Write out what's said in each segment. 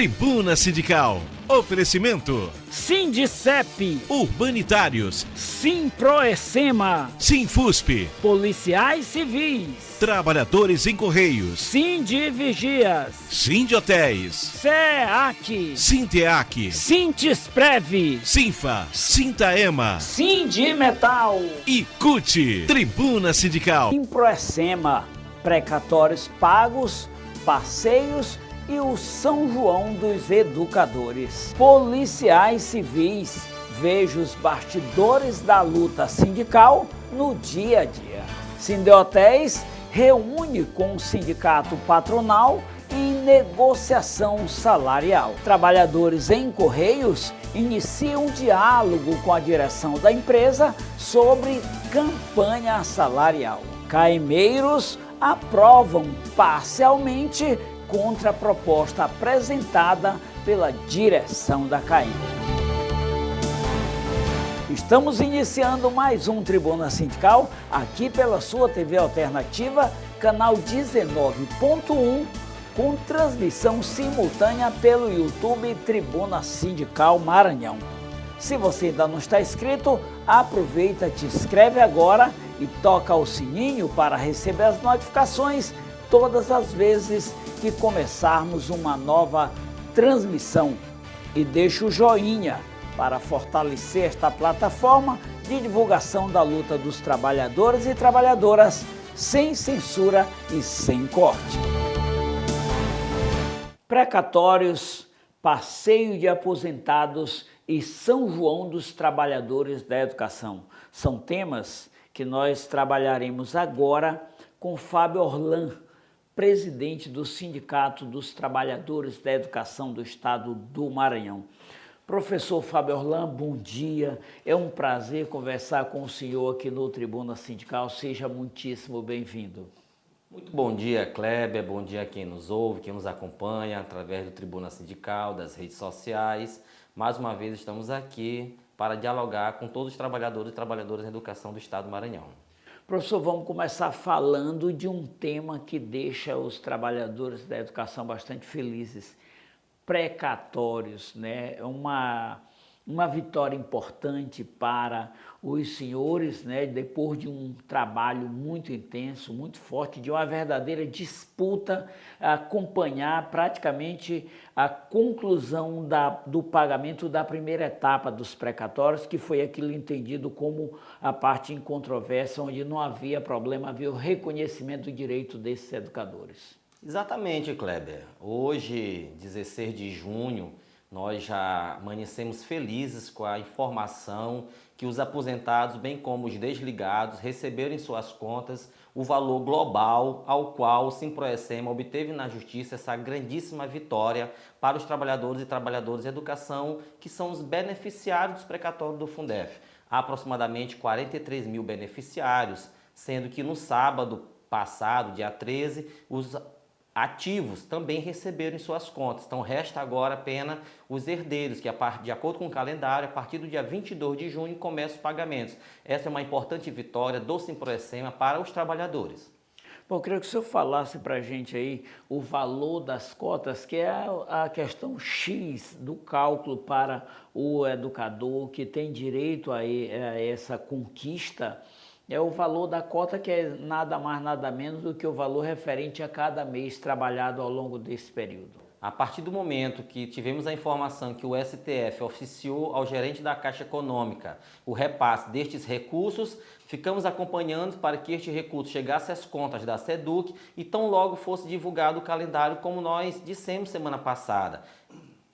Tribuna Sindical. Oferecimento. Sindicep. Urbanitários. Simproecema. Sinfusp. Policiais civis. Trabalhadores em Correios. Sindivigias. Sindhotéis. SEAC. Sinteac. Sintisprev. Sinfa. Sintaema. Sindimetal. E CUT. Tribuna Sindical. Simproecema. Precatórios pagos, passeios e o São João dos Educadores. Policiais civis, veja os bastidores da luta sindical no dia a dia. Sindhotéis reúne com o sindicato patronal em negociação salarial. Trabalhadores em Correios iniciam um diálogo com a direção da empresa sobre campanha salarial. Caimeiros aprovam parcialmente contra a proposta apresentada pela direção da CAEM. Estamos iniciando mais um Tribuna Sindical, aqui pela sua TV Alternativa, canal 19.1, com transmissão simultânea pelo YouTube Tribuna Sindical Maranhão. Se você ainda não está inscrito, aproveita, te inscreve agora e toca o sininho para receber as notificações todas as vezes que começarmos uma nova transmissão. E deixa o joinha para fortalecer esta plataforma de divulgação da luta dos trabalhadores e trabalhadoras sem censura e sem corte. Precatórios, passeio de aposentados e São João dos Trabalhadores da Educação são temas que nós trabalharemos agora com Fábio Orlan, presidente do Sindicato dos Trabalhadores da Educação do Estado do Maranhão. Professor Fábio Orlan, bom dia. É um prazer conversar com o senhor aqui no Tribuna Sindical. Seja muitíssimo bem-vindo. Muito bom dia, Kleber. Bom dia a quem nos ouve, quem nos acompanha através do Tribuna Sindical, das redes sociais. Mais uma vez estamos aqui para dialogar com todos os trabalhadores e trabalhadoras da educação do Estado do Maranhão. Professor, vamos começar falando de um tema que deixa os trabalhadores da educação bastante felizes. Precatórios, né? Uma vitória importante para os senhores, né? Depois de um trabalho muito intenso, muito forte, de uma verdadeira disputa, acompanhar praticamente a conclusão do pagamento da primeira etapa dos precatórios, que foi aquilo entendido como a parte em controvérsia, onde não havia problema, havia o reconhecimento do direito desses educadores. Exatamente, Kleber. Hoje, 16 de junho, nós já amanhecemos felizes com a informação que os aposentados, bem como os desligados, receberam em suas contas o valor global ao qual o Simproecema obteve na Justiça essa grandíssima vitória para os trabalhadores e trabalhadoras de educação, que são os beneficiários dos precatórios do Fundef. Há aproximadamente 43 mil beneficiários, sendo que no sábado passado, dia 13, os ativos também receberam em suas contas. Então resta agora apenas os herdeiros, que de acordo com o calendário, a partir do dia 22 de junho começam os pagamentos. Essa é uma importante vitória do Simproecema para os trabalhadores. Bom, eu queria que o senhor falasse para a gente aí o valor das cotas, que é a questão X do cálculo para o educador que tem direito a essa conquista. É o valor da cota, que é nada mais, nada menos do que o valor referente a cada mês trabalhado ao longo desse período. A partir do momento que tivemos a informação que o STF oficiou ao gerente da Caixa Econômica o repasse destes recursos, ficamos acompanhando para que este recurso chegasse às contas da SEDUC e tão logo fosse divulgado o calendário, como nós dissemos semana passada.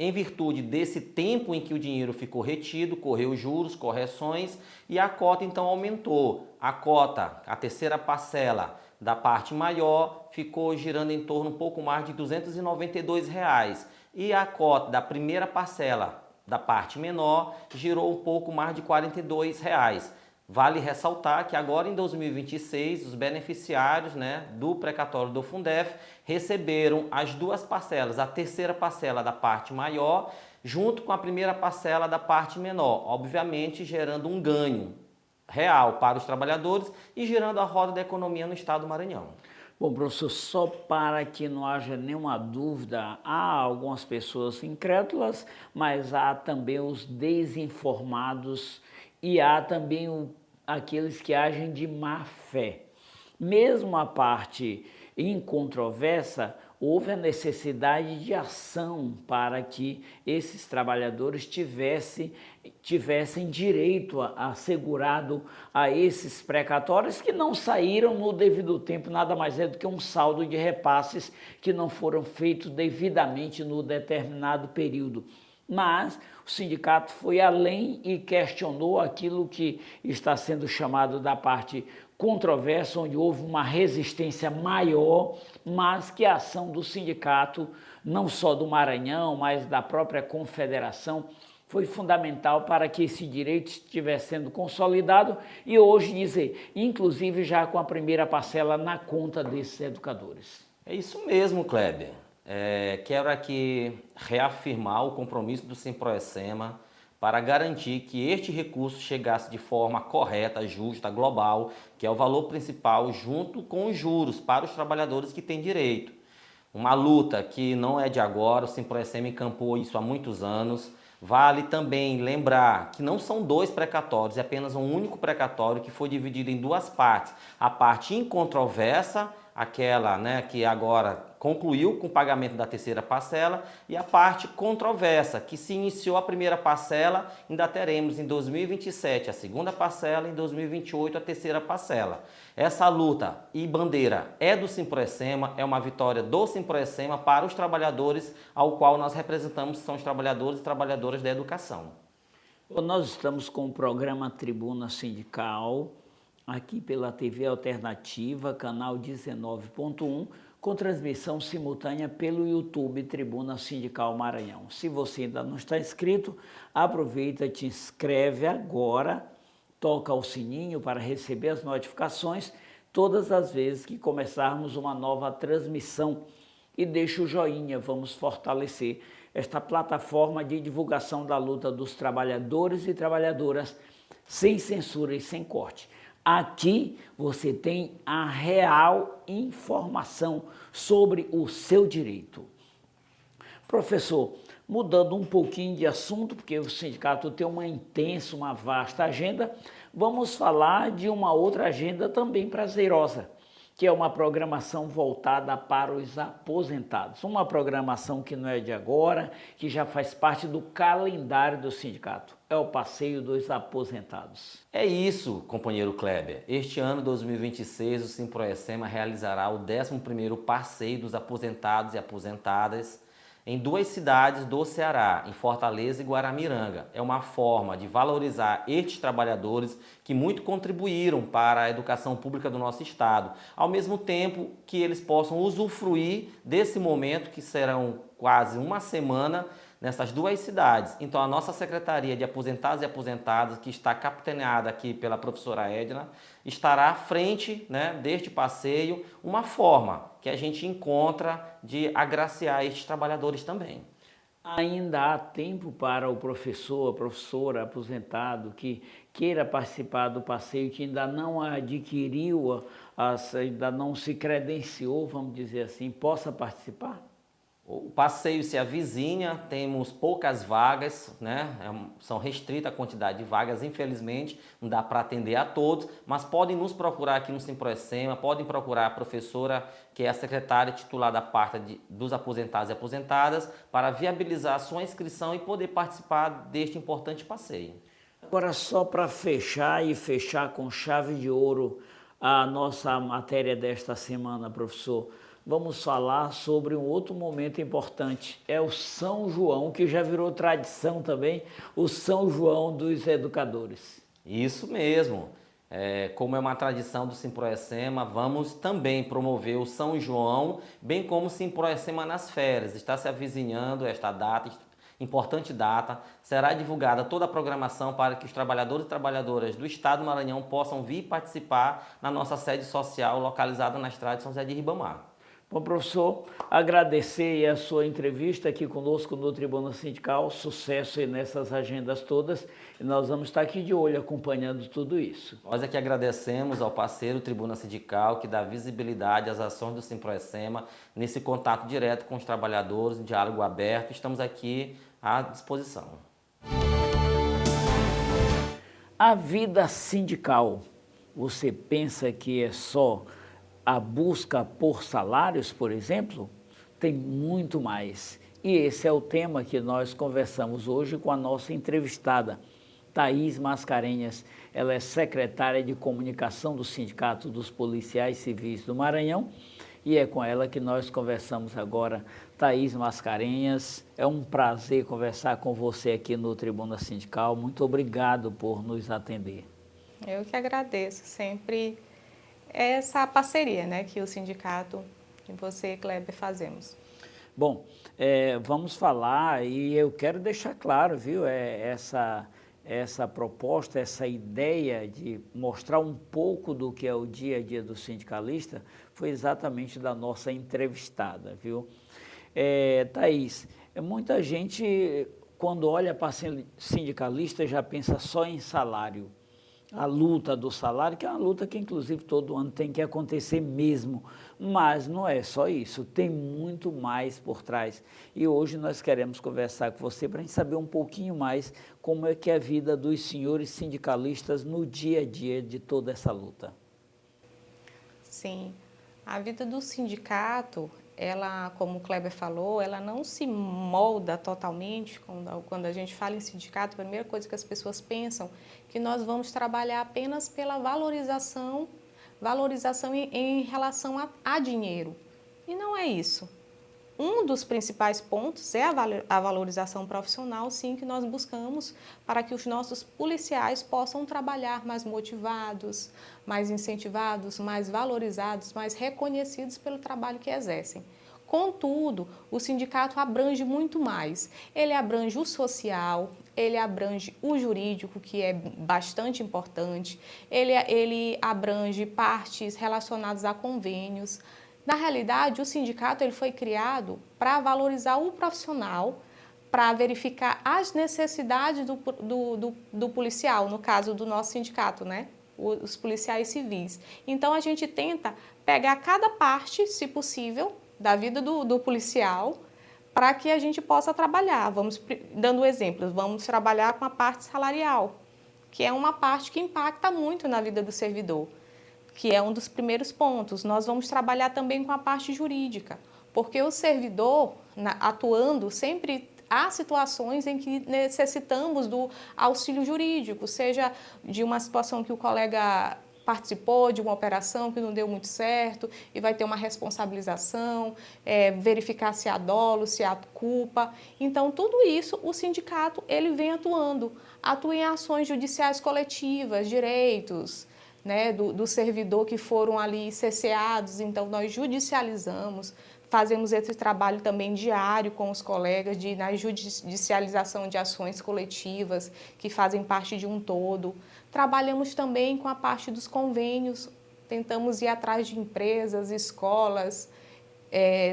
Em virtude desse tempo em que o dinheiro ficou retido, correu juros, correções e a cota então aumentou. A cota, a terceira parcela da parte maior, ficou girando em torno um pouco mais de R$ 292. E a cota da primeira parcela da parte menor girou um pouco mais de R$ 42. Vale ressaltar que agora em 2026 os beneficiários, do precatório do Fundef receberam as duas parcelas, a terceira parcela da parte maior junto com a primeira parcela da parte menor, obviamente gerando um ganho real para os trabalhadores e girando a roda da economia no estado do Maranhão. Bom, professor, só para que não haja nenhuma dúvida, há algumas pessoas incrédulas, mas há também os desinformados e há também aqueles que agem de má fé. Mesmo a parte incontroversa, houve a necessidade de ação para que esses trabalhadores tivessem direito assegurado a esses precatórios que não saíram no devido tempo, nada mais é do que um saldo de repasses que não foram feitos devidamente no determinado período. Mas o sindicato foi além e questionou aquilo que está sendo chamado da parte controversa, onde houve uma resistência maior, mas que a ação do sindicato, não só do Maranhão, mas da própria confederação, foi fundamental para que esse direito estivesse sendo consolidado e hoje dizer, inclusive já com a primeira parcela na conta desses educadores. É isso mesmo, Kleber. Quero aqui reafirmar o compromisso do Simproecema para garantir que este recurso chegasse de forma correta, justa, global, que é o valor principal, junto com os juros para os trabalhadores que têm direito. Uma luta que não é de agora, o Simproecema encampou isso há muitos anos. Vale também lembrar que não são dois precatórios, é apenas um único precatório que foi dividido em duas partes. A parte incontroversa, aquela que agora concluiu com o pagamento da terceira parcela, e a parte controversa, que se iniciou a primeira parcela, ainda teremos em 2027 a segunda parcela, em 2028 a terceira parcela. Essa luta e bandeira é do Simproecema, é uma vitória do Simproecema para os trabalhadores ao qual nós representamos, que são os trabalhadores e trabalhadoras da educação. Nós estamos com o programa Tribuna Sindical, aqui pela TV Alternativa, canal 19.1, com transmissão simultânea pelo YouTube Tribuna Sindical Maranhão. Se você ainda não está inscrito, aproveita, te inscreve agora, toca o sininho para receber as notificações todas as vezes que começarmos uma nova transmissão e deixa o joinha, vamos fortalecer esta plataforma de divulgação da luta dos trabalhadores e trabalhadoras sem censura e sem corte. Aqui você tem a real informação sobre o seu direito. Professor, mudando um pouquinho de assunto, porque o sindicato tem uma intensa, uma vasta agenda, vamos falar de uma outra agenda também prazerosa, que é uma programação voltada para os aposentados. Uma programação que não é de agora, que já faz parte do calendário do sindicato. É o passeio dos aposentados. É isso, companheiro Kleber. Este ano 2026, o Simproecema realizará o 11º passeio dos aposentados e aposentadas em duas cidades do Ceará, em Fortaleza e Guaramiranga. É uma forma de valorizar estes trabalhadores que muito contribuíram para a educação pública do nosso estado, ao mesmo tempo que eles possam usufruir desse momento, que serão quase uma semana, nessas duas cidades. Então a nossa Secretaria de Aposentados e Aposentadas, que está capitaneada aqui pela professora Edna, estará à frente deste passeio, uma forma que a gente encontra de agraciar estes trabalhadores também. Ainda há tempo para o professor, a professora aposentado que queira participar do passeio, que ainda não adquiriu, ainda não se credenciou, vamos dizer assim, possa participar? O passeio se avizinha, temos poucas vagas, são restrita a quantidade de vagas, infelizmente, não dá para atender a todos, mas podem nos procurar aqui no Simproecema, podem procurar a professora, que é a secretária titular da parte dos aposentados e aposentadas, para viabilizar a sua inscrição e poder participar deste importante passeio. Agora, só para fechar e fechar com chave de ouro a nossa matéria desta semana, professor, vamos falar sobre um outro momento importante, é o São João, que já virou tradição também, o São João dos educadores. Isso mesmo, como é uma tradição do Simproecema, vamos também promover o São João, bem como o Simproecema nas férias. Está se avizinhando esta data, importante data, será divulgada toda a programação para que os trabalhadores e trabalhadoras do estado do Maranhão possam vir participar na nossa sede social localizada na estrada de São José de Ribamar. Bom, professor, agradecer a sua entrevista aqui conosco no Tribuna Sindical, sucesso aí nessas agendas todas, e nós vamos estar aqui de olho acompanhando tudo isso. Nós aqui agradecemos ao parceiro Tribuna Sindical, que dá visibilidade às ações do Simproecema, nesse contato direto com os trabalhadores, diálogo aberto, estamos aqui à disposição. A vida sindical, você pensa que é só a busca por salários, por exemplo? Tem muito mais. E esse é o tema que nós conversamos hoje com a nossa entrevistada, Thaís Mascarenhas. Ela é secretária de comunicação do Sindicato dos Policiais Civis do Maranhão e é com ela que nós conversamos agora. Thaís Mascarenhas, é um prazer conversar com você aqui no Tribuna Sindical. Muito obrigado por nos atender. Eu que agradeço sempre essa parceria, né, que o sindicato e você, Kleber, fazemos. Bom, vamos falar e eu quero deixar claro, viu, essa proposta, essa ideia de mostrar um pouco do que é o dia a dia do sindicalista foi exatamente da nossa entrevistada, viu? Thaís, muita gente, quando olha para sindicalista, já pensa só em salário. A luta do salário, que é uma luta que inclusive todo ano tem que acontecer mesmo, mas não é só isso, tem muito mais por trás. E hoje nós queremos conversar com você para a gente saber um pouquinho mais como é que é a vida dos senhores sindicalistas no dia a dia de toda essa luta. Sim, a vida do sindicato, ela, como o Kleber falou, ela não se molda totalmente. Quando a gente fala em sindicato, a primeira coisa que as pessoas pensam é que nós vamos trabalhar apenas pela valorização em relação a dinheiro. E não é isso. Um dos principais pontos é a valorização profissional, sim, que nós buscamos para que os nossos policiais possam trabalhar mais motivados, mais incentivados, mais valorizados, mais reconhecidos pelo trabalho que exercem. Contudo, o sindicato abrange muito mais. Ele abrange o social, ele abrange o jurídico, que é bastante importante, ele abrange partes relacionadas a convênios. Na realidade, o sindicato ele foi criado para valorizar o profissional, para verificar as necessidades do policial, no caso do nosso sindicato, né? Os policiais civis. Então, a gente tenta pegar cada parte, se possível, da vida do policial, para que a gente possa trabalhar. Vamos dando exemplos, vamos trabalhar com a parte salarial, que é uma parte que impacta muito na vida do servidor, que é um dos primeiros pontos. Nós vamos trabalhar também com a parte jurídica, porque o servidor, atuando, sempre há situações em que necessitamos do auxílio jurídico, seja de uma situação que o colega participou de uma operação que não deu muito certo e vai ter uma responsabilização, verificar se há dolo, se há culpa. Então, tudo isso o sindicato ele vem atua em ações judiciais coletivas, direitos, né, do servidor que foram ali cesseados, então nós judicializamos, fazemos esse trabalho também diário com os colegas na judicialização de ações coletivas que fazem parte de um todo. Trabalhamos também com a parte dos convênios, tentamos ir atrás de empresas, escolas,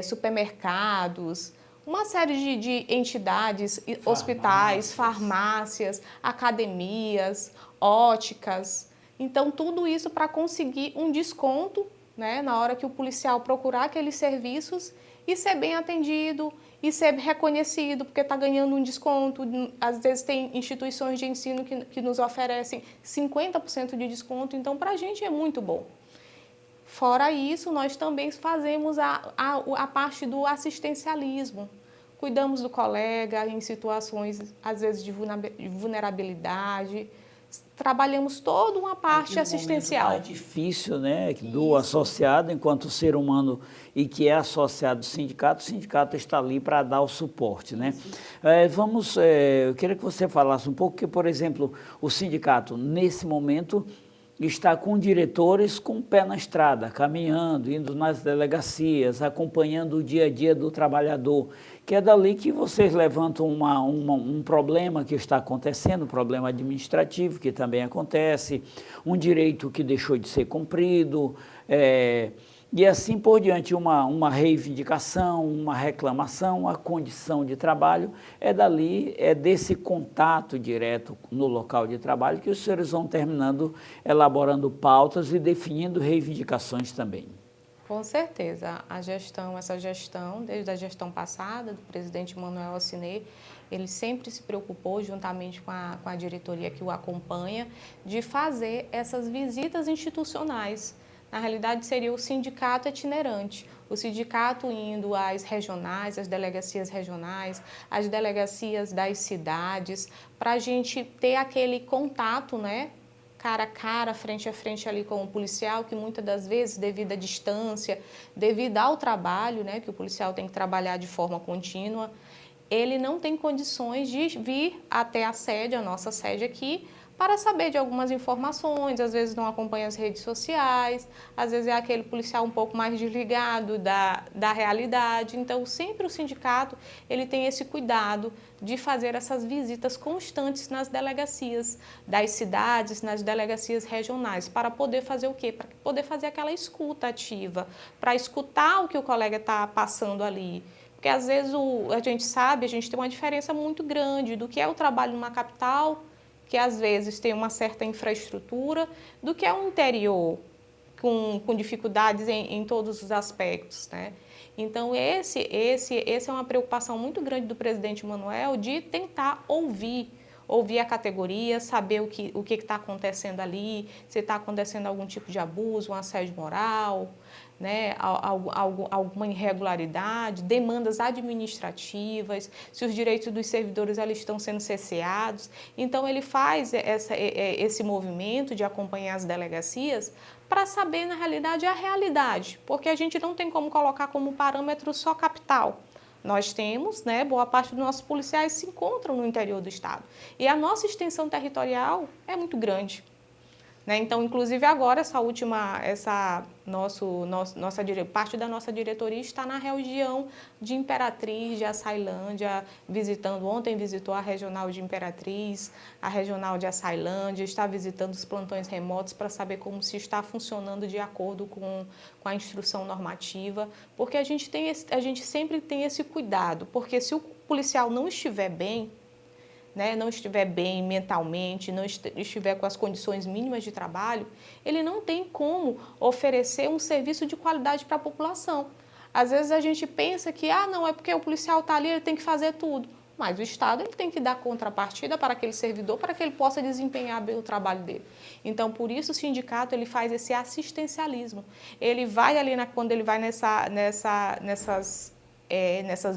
supermercados, uma série de entidades, hospitais, farmácias, academias, óticas. Então, tudo isso para conseguir um desconto, né, na hora que o policial procurar aqueles serviços e ser bem atendido e ser reconhecido, porque está ganhando um desconto. Às vezes tem instituições de ensino que nos oferecem 50% de desconto, então para a gente é muito bom. Fora isso, nós também fazemos a parte do assistencialismo. Cuidamos do colega em situações, às vezes, de vulnerabilidade. Trabalhamos toda uma parte assistencial. É difícil, né, do associado, enquanto ser humano e que é associado ao sindicato, o sindicato está ali para dar o suporte, né? Eu queria que você falasse um pouco, que, por exemplo, o sindicato, nesse momento, está com diretores com o pé na estrada, caminhando, indo nas delegacias, acompanhando o dia a dia do trabalhador, que é dali que vocês levantam um problema que está acontecendo, um problema administrativo que também acontece, um direito que deixou de ser cumprido, E assim por diante, uma reivindicação, uma reclamação, a condição de trabalho, é desse contato direto no local de trabalho que os senhores vão terminando, elaborando pautas e definindo reivindicações também. Com certeza, essa gestão, desde a gestão passada, do presidente Manuel Acinê, ele sempre se preocupou, juntamente com a diretoria que o acompanha, de fazer essas visitas institucionais. Na realidade, seria o sindicato itinerante, o sindicato indo às regionais, às delegacias regionais, às delegacias das cidades, para a gente ter aquele contato, né? Cara a cara, frente a frente ali com o policial, que muitas das vezes, devido à distância, devido ao trabalho, né, que o policial tem que trabalhar de forma contínua, ele não tem condições de vir até a sede, a nossa sede aqui, para saber de algumas informações, às vezes não acompanha as redes sociais, às vezes é aquele policial um pouco mais desligado da realidade. Então, sempre o sindicato ele tem esse cuidado de fazer essas visitas constantes nas delegacias das cidades, nas delegacias regionais, para poder fazer o quê? Para poder fazer aquela escuta ativa, para escutar o que o colega está passando ali. Porque às vezes a gente sabe, a gente tem uma diferença muito grande do que é o trabalho numa capital, que às vezes tem uma certa infraestrutura, do que é um interior, com dificuldades em todos os aspectos, né? Então, essa é uma preocupação muito grande do presidente Manuel de tentar ouvir a categoria, saber o que está acontecendo ali, se está acontecendo algum tipo de abuso, um assédio moral, né, alguma irregularidade, demandas administrativas, se os direitos dos servidores eles estão sendo cerceados. Então, ele faz esse movimento de acompanhar as delegacias para saber, na realidade, a realidade, porque a gente não tem como colocar como parâmetro só capital. Nós temos, né, boa parte dos nossos policiais se encontram no interior do estado. E a nossa extensão territorial é muito grande. Né? Então, inclusive agora, parte da nossa diretoria está na região de Imperatriz, de Açailândia, ontem visitou a regional de Imperatriz, a regional de Açailândia, está visitando os plantões remotos para saber como se está funcionando de acordo com a instrução normativa, porque a gente sempre tem esse cuidado, porque se o policial não estiver bem, né, não estiver bem mentalmente, não estiver com as condições mínimas de trabalho, ele não tem como oferecer um serviço de qualidade para a população. Às vezes a gente pensa que, não, é porque o policial está ali, ele tem que fazer tudo. Mas o Estado ele tem que dar contrapartida para aquele servidor, para que ele possa desempenhar bem o trabalho dele. Então, por isso o sindicato ele faz esse assistencialismo. Ele vai ali, quando ele vai nessas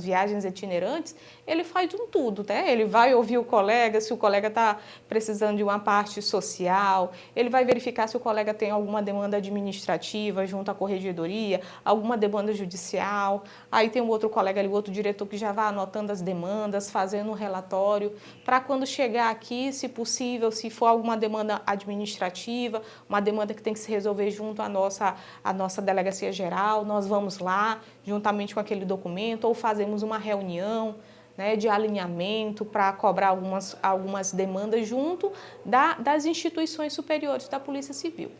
viagens itinerantes, ele faz um tudo, né? Ele vai ouvir o colega, se o colega está precisando de uma parte social, ele vai verificar se o colega tem alguma demanda administrativa junto à corregedoria, alguma demanda judicial, aí tem um outro colega ali, outro diretor que já vai anotando as demandas, fazendo um relatório, para quando chegar aqui, se possível, se for alguma demanda administrativa, uma demanda que tem que se resolver junto à nossa delegacia geral, nós vamos lá, juntamente com aquele documento, ou fazemos uma reunião, né, de alinhamento para cobrar algumas demandas junto das instituições superiores da Polícia Civil.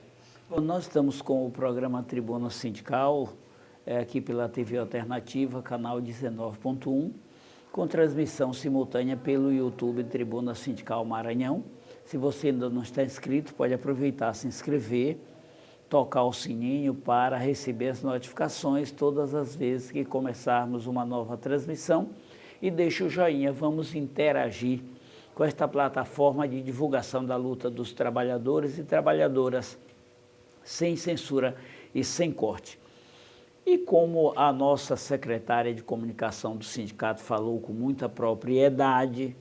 Bom, nós estamos com o programa Tribuna Sindical, aqui pela TV Alternativa, canal 19.1, com transmissão simultânea pelo YouTube Tribuna Sindical Maranhão. Se você ainda não está inscrito, pode aproveitar, se inscrever, tocar o sininho para receber as notificações todas as vezes que começarmos uma nova transmissão. E deixe o joinha, vamos interagir com esta plataforma de divulgação da luta dos trabalhadores e trabalhadoras, sem censura e sem corte. E como a nossa secretária de comunicação do sindicato falou com muita propriedade,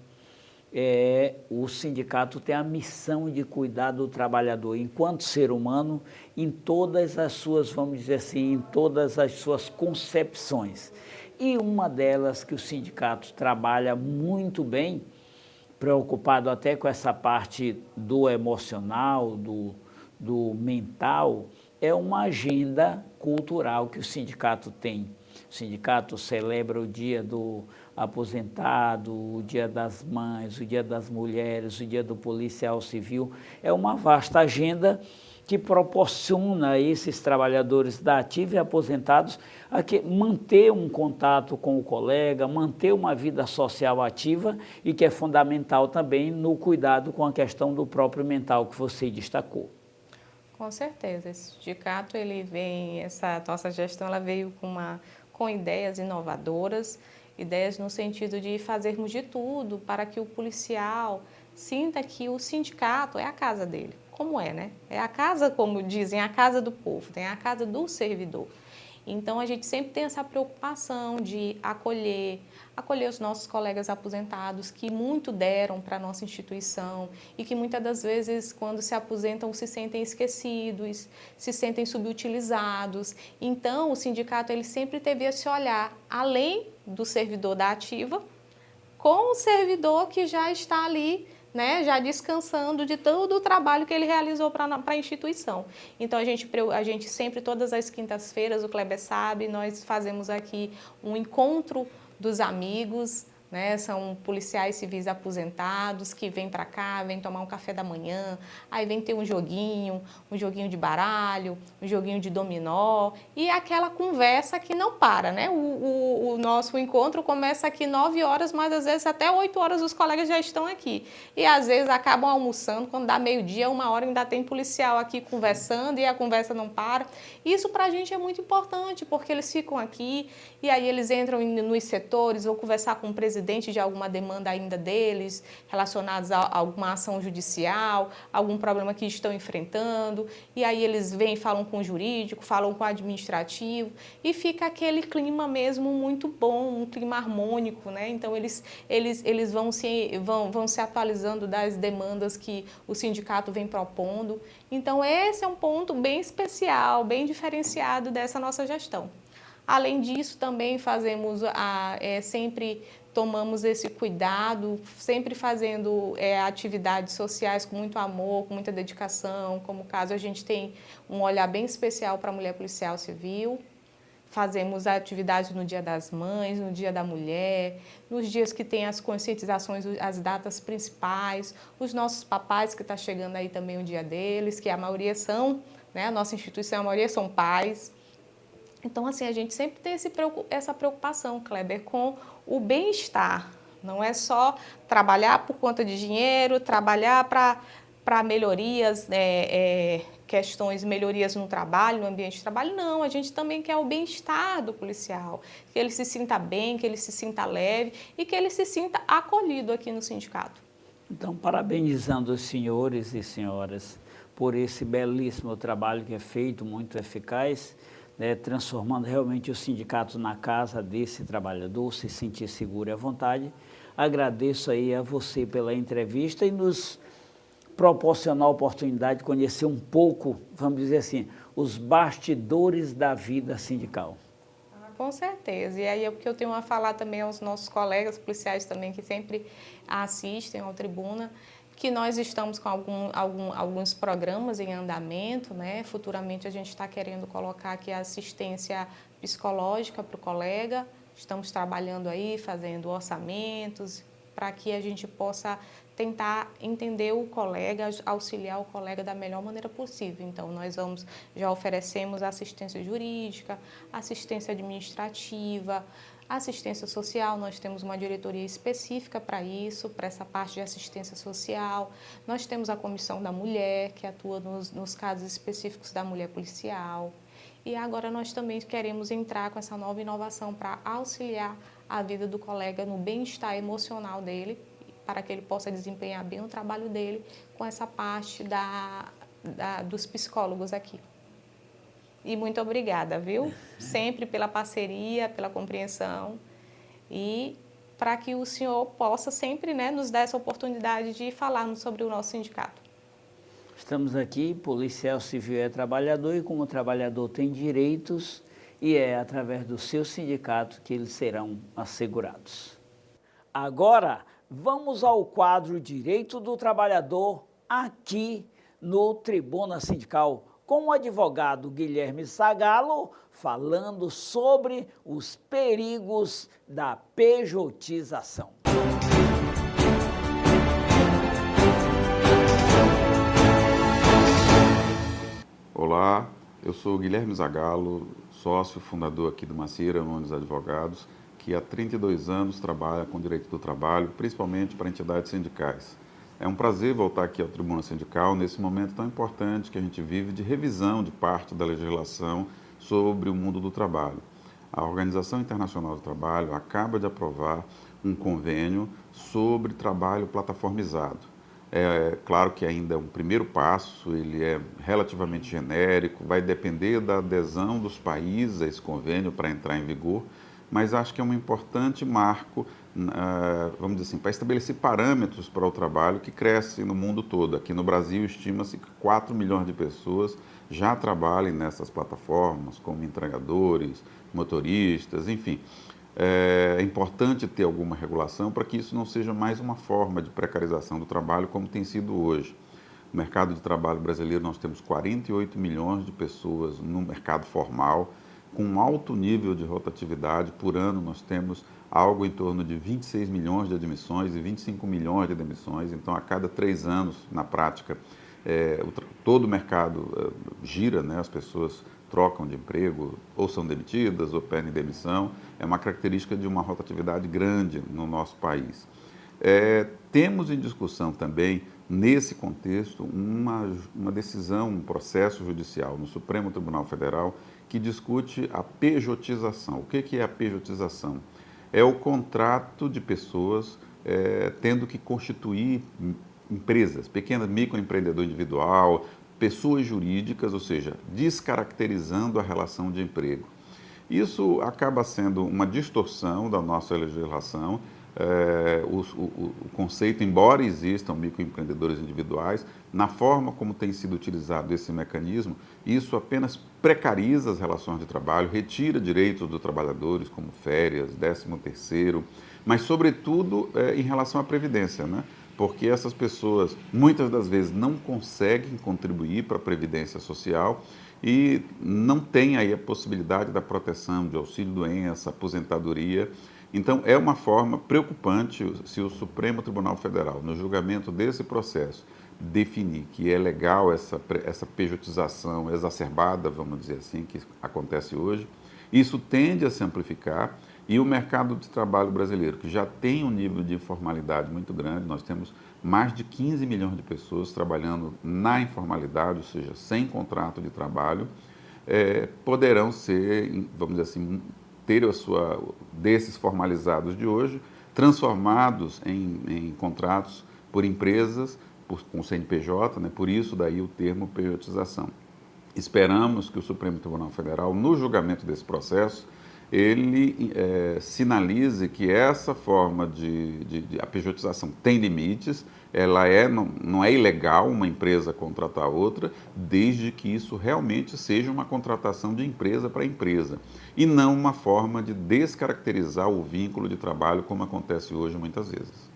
o sindicato tem a missão de cuidar do trabalhador enquanto ser humano em todas as suas, vamos dizer assim, em todas as suas concepções. E uma delas que o sindicato trabalha muito bem, preocupado até com essa parte do emocional, do mental, é uma agenda cultural que o sindicato tem. O sindicato celebra o dia do aposentado, o dia das mães, o dia das mulheres, o dia do policial civil. É uma vasta agenda que proporciona a esses trabalhadores da ativa e aposentados a que manter um contato com o colega, manter uma vida social ativa e que é fundamental também no cuidado com a questão do próprio mental que você destacou. Com certeza, esse sindicato, essa nossa gestão, ela veio com ideias inovadoras, ideias no sentido de fazermos de tudo para que o policial sinta que o sindicato é a casa dele. Como é, né? É a casa, como dizem, a casa do povo, tem a casa do servidor. Então, a gente sempre tem essa preocupação de acolher os nossos colegas aposentados que muito deram para a nossa instituição e que muitas das vezes, quando se aposentam, se sentem esquecidos, se sentem subutilizados. Então, o sindicato ele sempre teve esse olhar, além do servidor da ativa, com o servidor que já está ali, né, já descansando de todo o trabalho que ele realizou para a instituição. Então, a gente sempre, todas as quintas-feiras, o Kleber sabe, nós fazemos aqui um encontro dos amigos, né? São policiais civis aposentados que vêm para cá, vêm tomar um café da manhã, aí vem ter um joguinho de baralho, um joguinho de dominó e aquela conversa que não para, né? O nosso encontro começa aqui 9 horas, mas às vezes até 8 horas os colegas já estão aqui. E às vezes acabam almoçando, quando dá meio-dia, 1 hora ainda tem policial aqui conversando e a conversa não para. Isso para a gente é muito importante, porque eles ficam aqui e aí eles entram nos setores, vão conversar com o presidente de alguma demanda ainda deles, relacionados a alguma ação judicial, algum problema que estão enfrentando, e aí eles vêm, falam com o jurídico, falam com o administrativo, e fica aquele clima mesmo muito bom, um clima harmônico, né? Então eles vão se atualizando das demandas que o sindicato vem propondo. Então esse é um ponto bem especial, bem diferenciado dessa nossa gestão. Além disso, também sempre tomamos esse cuidado, sempre fazendo atividades sociais com muito amor, com muita dedicação. Como caso, a gente tem um olhar bem especial para a mulher policial civil. Fazemos atividades no Dia das Mães, no Dia da Mulher, nos dias que tem as conscientizações, as datas principais, os nossos papais, que está chegando aí também o dia deles, que a maioria são, né, a nossa instituição, a maioria são pais. Então, assim, a gente sempre tem essa preocupação, Kleber, com o bem-estar. Não é só trabalhar por conta de dinheiro, trabalhar para melhorias, melhorias no trabalho, no ambiente de trabalho. Não, a gente também quer o bem-estar do policial, que ele se sinta bem, que ele se sinta leve e que ele se sinta acolhido aqui no sindicato. Então, parabenizando os senhores e senhoras por esse belíssimo trabalho que é feito, muito eficaz, né, transformando realmente o sindicato na casa desse trabalhador, se sentir seguro e à vontade. Agradeço aí a você pela entrevista e nos proporcionar a oportunidade de conhecer um pouco, vamos dizer assim, os bastidores da vida sindical. Com certeza. E aí é porque eu tenho a falar também aos nossos colegas policiais também que sempre assistem ao Tribuna, que nós estamos com alguns programas em andamento, né? Futuramente a gente está querendo colocar aqui a assistência psicológica para o colega. Estamos trabalhando aí, fazendo orçamentos, para que a gente possa tentar entender o colega, auxiliar o colega da melhor maneira possível. Então, nós já oferecemos assistência jurídica, assistência administrativa, assistência social. Nós temos uma diretoria específica para isso, para essa parte de assistência social. Nós temos a Comissão da Mulher, que atua nos casos específicos da mulher policial. E agora nós também queremos entrar com essa nova inovação para auxiliar a vida do colega no bem-estar emocional dele, para que ele possa desempenhar bem o trabalho dele com essa parte dos psicólogos aqui. E muito obrigada, viu? Sempre pela parceria, pela compreensão e para que o senhor possa sempre, né, nos dar essa oportunidade de falarmos sobre o nosso sindicato. Estamos aqui, policial civil é trabalhador e como o trabalhador tem direitos e é através do seu sindicato que eles serão assegurados. Agora, vamos ao quadro Direito do Trabalhador aqui no Tribuna Sindical, com o advogado Guilherme Zagalo, falando sobre os perigos da pejotização. Olá, eu sou Guilherme Zagallo, sócio fundador aqui do Macieira Nunes Advogados, que há 32 anos trabalha com direito do trabalho, principalmente para entidades sindicais. É um prazer voltar aqui ao Tribuna Sindical nesse momento tão importante que a gente vive de revisão de parte da legislação sobre o mundo do trabalho. A Organização Internacional do Trabalho acaba de aprovar um convênio sobre trabalho plataformizado. É claro que ainda é um primeiro passo, ele é relativamente genérico, vai depender da adesão dos países a esse convênio para entrar em vigor, mas acho que é um importante marco, vamos dizer assim, para estabelecer parâmetros para o trabalho que cresce no mundo todo. Aqui no Brasil, estima-se que 4 milhões de pessoas já trabalhem nessas plataformas, como entregadores, motoristas, enfim. É importante ter alguma regulação para que isso não seja mais uma forma de precarização do trabalho como tem sido hoje. No mercado de trabalho brasileiro, nós temos 48 milhões de pessoas no mercado formal, com um alto nível de rotatividade. Por ano, nós temos algo em torno de 26 milhões de admissões e 25 milhões de demissões. Então, a cada 3 anos, na prática, todo o mercado gira, né? As pessoas trocam de emprego, ou são demitidas, ou pedem demissão. É uma característica de uma rotatividade grande no nosso país. Temos em discussão também, nesse contexto, uma decisão, um processo judicial no Supremo Tribunal Federal que discute a pejotização. O que é a pejotização? É o contrato de pessoas tendo que constituir empresas, pequenas, microempreendedor individual, pessoas jurídicas, ou seja, descaracterizando a relação de emprego. Isso acaba sendo uma distorção da nossa legislação. O conceito, embora existam microempreendedores individuais, na forma como tem sido utilizado esse mecanismo, isso apenas precariza as relações de trabalho, retira direitos dos trabalhadores, como férias, 13º, mas, sobretudo, em relação à Previdência, né? Porque essas pessoas, muitas das vezes, não conseguem contribuir para a Previdência Social e não têm aí a possibilidade da proteção de auxílio-doença, aposentadoria. Então, é uma forma preocupante se o Supremo Tribunal Federal, no julgamento desse processo, definir que é legal essa pejotização exacerbada, vamos dizer assim, que acontece hoje. Isso tende a se amplificar e o mercado de trabalho brasileiro, que já tem um nível de informalidade muito grande, nós temos mais de 15 milhões de pessoas trabalhando na informalidade, ou seja, sem contrato de trabalho, poderão ser, vamos dizer assim, ter desses formalizados de hoje, transformados em contratos por empresas, com CNPJ, né? Por isso daí o termo pejotização. Esperamos que o Supremo Tribunal Federal, no julgamento desse processo, ele sinalize que essa forma a pejotização tem limites, ela não é ilegal uma empresa contratar outra, desde que isso realmente seja uma contratação de empresa para empresa, e não uma forma de descaracterizar o vínculo de trabalho, como acontece hoje muitas vezes.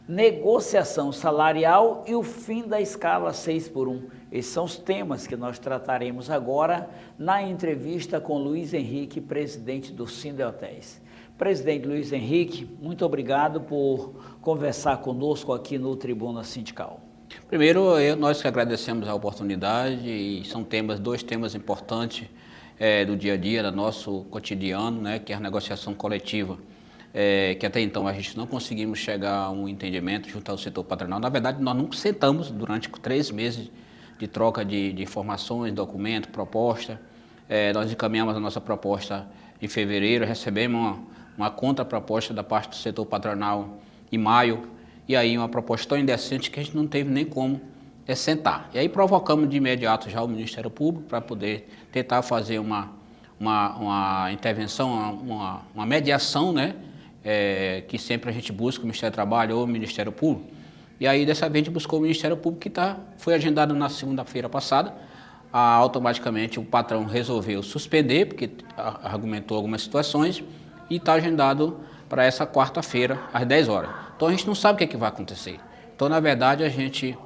Negociação salarial e o fim da escala 6x1. Esses são os temas que nós trataremos agora na entrevista com Luiz Henrique, presidente do Sindeltéis. Presidente Luiz Henrique, muito obrigado por conversar conosco aqui no Tribuna Sindical. Primeiro, nós que agradecemos a oportunidade, e são dois temas importantes do dia a dia, do nosso cotidiano, né, que é a negociação coletiva. Que até então a gente não conseguimos chegar a um entendimento junto ao setor patronal. Na verdade, nós nunca sentamos durante 3 meses de troca de informações, documentos, proposta. Nós encaminhamos a nossa proposta em fevereiro, recebemos uma contraproposta da parte do setor patronal em maio, e aí uma proposta tão indecente que a gente não teve nem como sentar. E aí provocamos de imediato já o Ministério Público para poder tentar fazer uma intervenção, uma mediação, né? Que sempre a gente busca, o Ministério do Trabalho ou o Ministério Público. E aí, dessa vez, a gente buscou o Ministério Público, que foi agendado na segunda-feira passada. Automaticamente, o patrão resolveu suspender, porque argumentou algumas situações, e está agendado para essa quarta-feira, às 10 horas. Então, a gente não sabe o que vai acontecer. Então, na verdade, a gente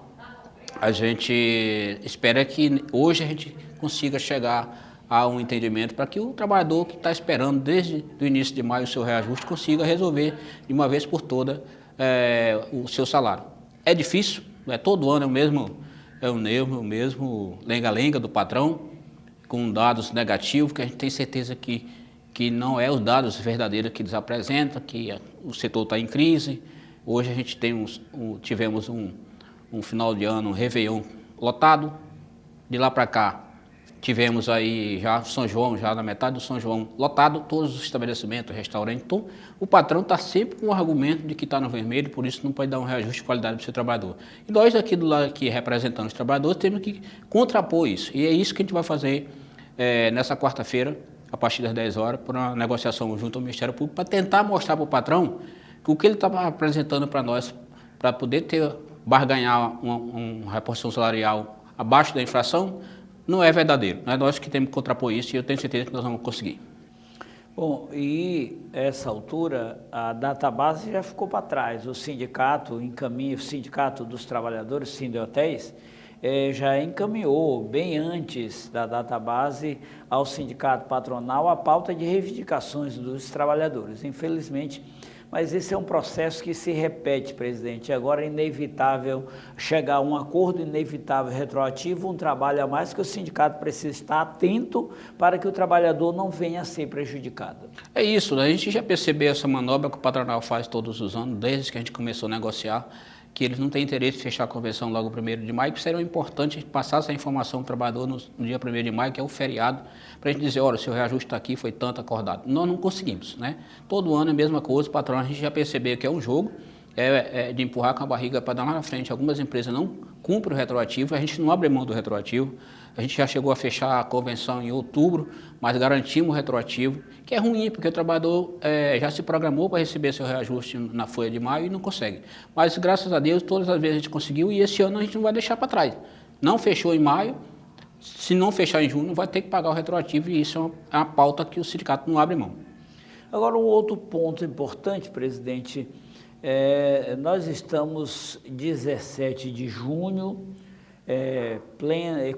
espera que hoje a gente consiga chegar a um entendimento para que o trabalhador que está esperando desde o início de maio o seu reajuste consiga resolver de uma vez por toda o seu salário. É difícil, todo ano é o mesmo lenga-lenga do patrão, com dados negativos, que a gente tem certeza que não é os dados verdadeiros que eles apresentam, que o setor está em crise. Hoje a gente tivemos um final de ano, um Réveillon lotado. De lá para cá, tivemos aí já São João, já na metade do São João, lotado, todos os estabelecimentos, restaurantes. Então, o patrão está sempre com o argumento de que está no vermelho, por isso não pode dar um reajuste de qualidade para o seu trabalhador. E nós aqui do lado que representamos os trabalhadores temos que contrapor isso. E é isso que a gente vai fazer nessa quarta-feira, a partir das 10 horas, por uma negociação junto ao Ministério Público, para tentar mostrar para o patrão que o que ele estava apresentando para nós, para poder barganhar uma reposição salarial abaixo da inflação, não é verdadeiro. Nós que temos que contrapor isso e eu tenho certeza que nós vamos conseguir. Bom, e essa altura a database já ficou para trás. O sindicato o Sindicato dos Trabalhadores, Sindehotéis, já encaminhou bem antes da database ao sindicato patronal a pauta de reivindicações dos trabalhadores. Infelizmente, mas esse é um processo que se repete, presidente. Agora é inevitável chegar a um acordo, inevitável retroativo, um trabalho a mais que o sindicato precisa estar atento para que o trabalhador não venha a ser prejudicado. É isso, né? A gente já percebeu essa manobra que o patronal faz todos os anos, desde que a gente começou a negociar, que eles não têm interesse em fechar a convenção logo no 1º de maio, que seria importante passar essa informação ao trabalhador no dia 1º de maio, que é o feriado, para a gente dizer, olha, o seu reajuste está aqui, foi tanto acordado. Nós não conseguimos, né? Todo ano é a mesma coisa, o patrão, a gente já percebeu que é um jogo, de empurrar com a barriga para dar lá na frente. Algumas empresas não cumprem o retroativo, a gente não abre mão do retroativo, a gente já chegou a fechar a convenção em outubro, mas garantimos o retroativo, que é ruim, porque o trabalhador já se programou para receber seu reajuste na folha de maio e não consegue. Mas, graças a Deus, todas as vezes a gente conseguiu e esse ano a gente não vai deixar para trás. Não fechou em maio, se não fechar em junho, vai ter que pagar o retroativo e isso é uma pauta que o sindicato não abre mão. Agora, um outro ponto importante, presidente, nós estamos 17 de junho,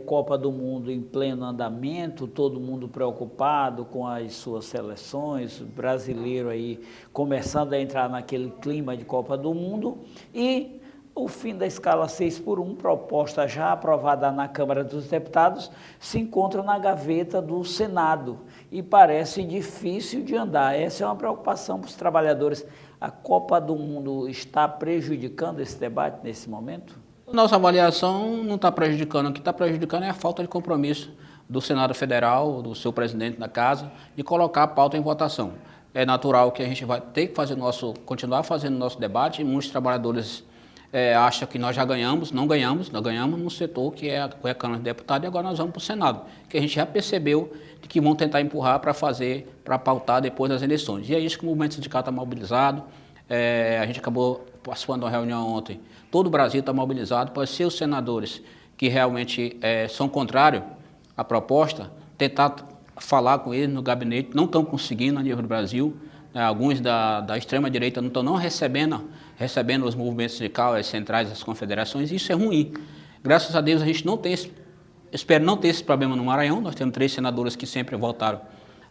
Copa do Mundo em pleno andamento, todo mundo preocupado com as suas seleções, o brasileiro aí começando a entrar naquele clima de Copa do Mundo e o fim da escala 6x1, proposta já aprovada na Câmara dos Deputados, se encontra na gaveta do Senado e parece difícil de andar. Essa é uma preocupação para os trabalhadores. A Copa do Mundo está prejudicando esse debate nesse momento? Nossa avaliação não está prejudicando, o que está prejudicando é a falta de compromisso do Senado Federal, do seu presidente da Casa, de colocar a pauta em votação. É natural que a gente vai ter que continuar fazendo nosso debate, e muitos trabalhadores acham que nós já ganhamos, não ganhamos, nós ganhamos no setor que é a Câmara de Deputados e agora nós vamos para o Senado, que a gente já percebeu que vão tentar empurrar para pautar depois das eleições. E é isso que o movimento sindical está mobilizado, a gente acabou participando de uma reunião ontem, todo o Brasil está mobilizado para ser os senadores que realmente são contrários à proposta, tentar falar com eles no gabinete, não estão conseguindo a nível do Brasil, alguns da extrema-direita não estão recebendo os movimentos sindicais, as centrais, as confederações, e isso é ruim. Graças a Deus a gente espero não ter esse problema no Maranhão, nós temos 3 senadores que sempre votaram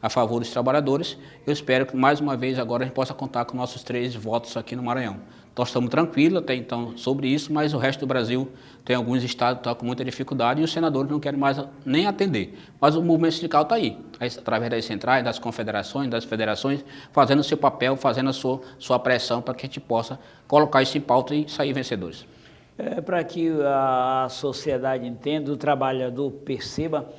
a favor dos trabalhadores, eu espero que mais uma vez agora a gente possa contar com nossos 3 votos aqui no Maranhão. Nós estamos tranquilos até então sobre isso, mas o resto do Brasil tem alguns estados que estão com muita dificuldade e os senadores não querem mais nem atender. Mas o movimento sindical está aí, através das centrais, das confederações, das federações, fazendo o seu papel, fazendo a sua pressão para que a gente possa colocar isso em pauta e sair vencedores. Para que a sociedade entenda, o trabalhador perceba,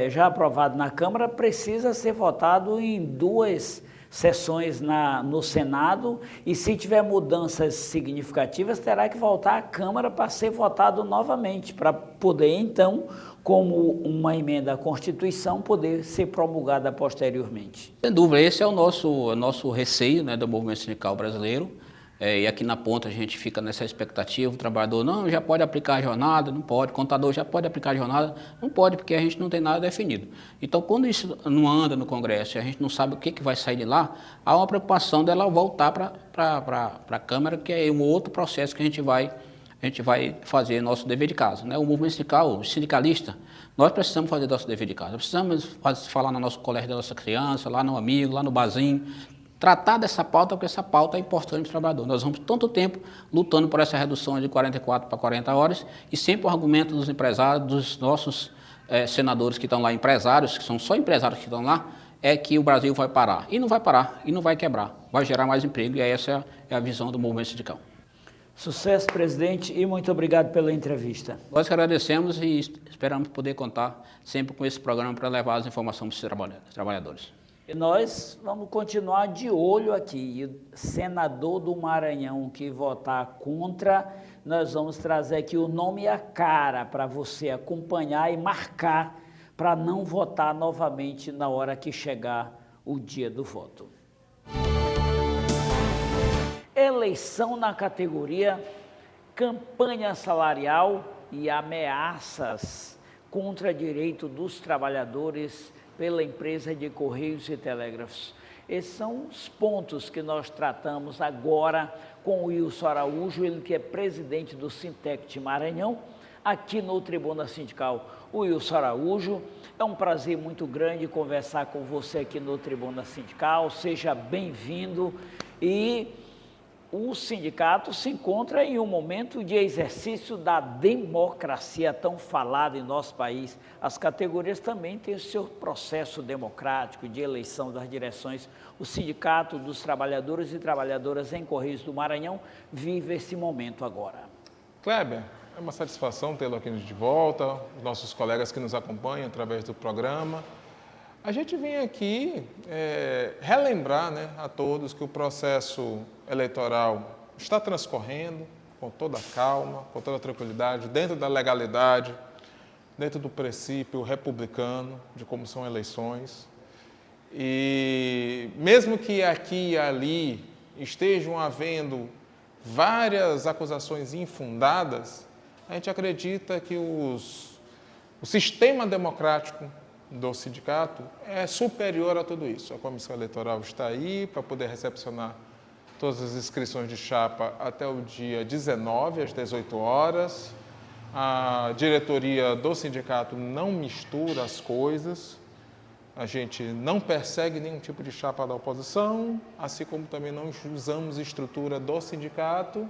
já aprovado na Câmara, precisa ser votado em 2 sessões no Senado e se tiver mudanças significativas, terá que voltar à Câmara para ser votado novamente, para poder então, como uma emenda à Constituição, poder ser promulgada posteriormente. Sem dúvida, esse é o nosso receio, né, do movimento sindical brasileiro. E aqui na ponta a gente fica nessa expectativa, o trabalhador não, já pode aplicar a jornada, não pode, o contador já pode aplicar a jornada, não pode, porque a gente não tem nada definido. Então, quando isso não anda no Congresso e a gente não sabe o que vai sair de lá, há uma preocupação dela voltar para a Câmara, que é um outro processo que a gente vai fazer nosso dever de casa. Né? O movimento sindical, o sindicalista, nós precisamos fazer nosso dever de casa, precisamos falar no nosso colégio da nossa criança, lá no amigo, lá no barzinho, tratar dessa pauta, porque essa pauta é importante para o trabalhador. Nós vamos tanto tempo lutando por essa redução de 44 para 40 horas e sempre o argumento dos empresários, dos nossos senadores que estão lá, empresários, que são só empresários que estão lá, é que o Brasil vai parar. E não vai parar, e não vai quebrar. Vai gerar mais emprego e essa é a visão do movimento sindical. Sucesso, presidente, e muito obrigado pela entrevista. Nós que agradecemos e esperamos poder contar sempre com esse programa para levar as informações para os trabalhadores. E nós vamos continuar de olho aqui. E o senador do Maranhão que votar contra, nós vamos trazer aqui o nome e a cara para você acompanhar e marcar para não votar novamente na hora que chegar o dia do voto. Eleição na categoria campanha salarial e ameaças contra direito dos trabalhadores pela empresa de Correios e Telégrafos. Esses são os pontos que nós tratamos agora com o Wilson Araújo, ele que é presidente do Sintect Maranhão, aqui no Tribuna Sindical. O Wilson Araújo, é um prazer muito grande conversar com você aqui no Tribuna Sindical, seja bem-vindo. E o sindicato se encontra em um momento de exercício da democracia tão falada em nosso país. As categorias também têm o seu processo democrático de eleição das direções. O Sindicato dos Trabalhadores e Trabalhadoras em Correios do Maranhão vive esse momento agora. Kleber, é uma satisfação tê-lo aqui de volta, os nossos colegas que nos acompanham através do programa. A gente vem aqui relembrar, né, a todos que o processo eleitoral está transcorrendo com toda a calma, com toda a tranquilidade, dentro da legalidade, dentro do princípio republicano de como são eleições. E mesmo que aqui e ali estejam havendo várias acusações infundadas, a gente acredita que o sistema democrático do sindicato é superior a tudo isso. A comissão eleitoral está aí para poder recepcionar todas as inscrições de chapa até o dia 19, às 18 horas. A diretoria do sindicato não mistura as coisas. A gente não persegue nenhum tipo de chapa da oposição, assim como também não usamos estrutura do sindicato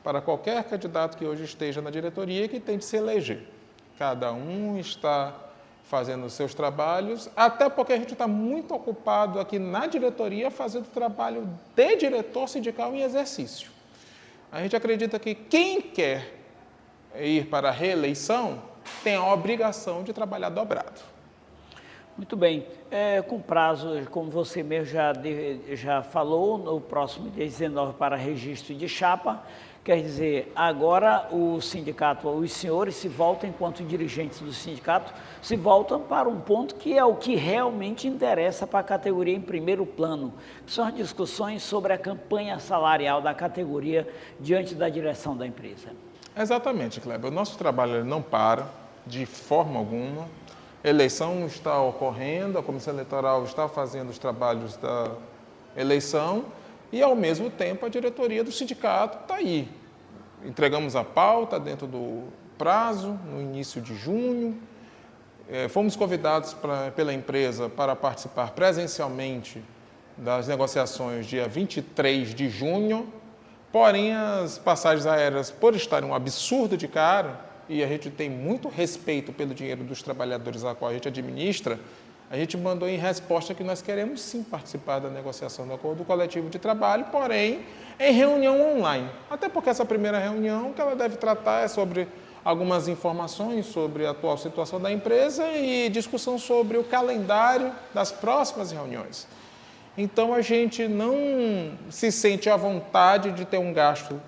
para qualquer candidato que hoje esteja na diretoria que tente se eleger. Cada um está fazendo os seus trabalhos, até porque a gente está muito ocupado aqui na diretoria fazendo trabalho de diretor sindical em exercício. A gente acredita que quem quer ir para a reeleição tem a obrigação de trabalhar dobrado. Muito bem, com prazo, como você mesmo já falou, no próximo dia 19 para registro de chapa, quer dizer, agora o sindicato, os senhores se voltam, enquanto dirigentes do sindicato, se voltam para um ponto que é o que realmente interessa para a categoria em primeiro plano, que são as discussões sobre a campanha salarial da categoria diante da direção da empresa. Exatamente, Kleber. O nosso trabalho não para de forma alguma. A eleição está ocorrendo, a comissão eleitoral está fazendo os trabalhos da eleição e, ao mesmo tempo, a diretoria do sindicato está aí. Entregamos a pauta dentro do prazo, no início de junho. Fomos convidados pela empresa para participar presencialmente das negociações dia 23 de junho, porém as passagens aéreas, por estarem um absurdo de caro, e a gente tem muito respeito pelo dinheiro dos trabalhadores a qual a gente administra, a gente mandou em resposta que nós queremos sim participar da negociação do acordo coletivo de trabalho, porém em reunião online. Até porque essa primeira reunião que ela deve tratar é sobre algumas informações sobre a atual situação da empresa e discussão sobre o calendário das próximas reuniões. Então a gente não se sente à vontade de ter um gasto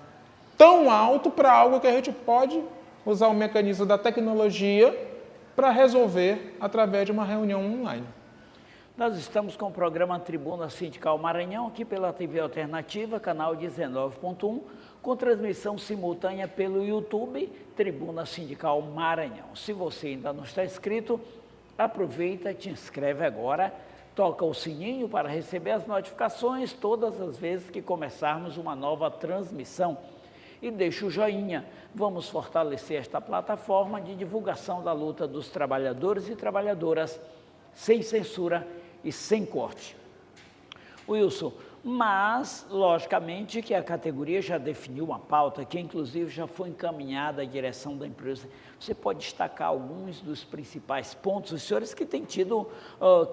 tão alto para algo que a gente pode usar o mecanismo da tecnologia para resolver através de uma reunião online. Nós estamos com o programa Tribuna Sindical Maranhão, aqui pela TV Alternativa, canal 19.1, com transmissão simultânea pelo YouTube, Tribuna Sindical Maranhão. Se você ainda não está inscrito, aproveita e te inscreve agora, toca o sininho para receber as notificações todas as vezes que começarmos uma nova transmissão. E deixa o joinha. Vamos fortalecer esta plataforma de divulgação da luta dos trabalhadores e trabalhadoras sem censura e sem corte. Wilson, Mas, logicamente, que a categoria já definiu uma pauta que, inclusive, já foi encaminhada à direção da empresa. Você pode destacar alguns dos principais pontos? Os senhores que têm tido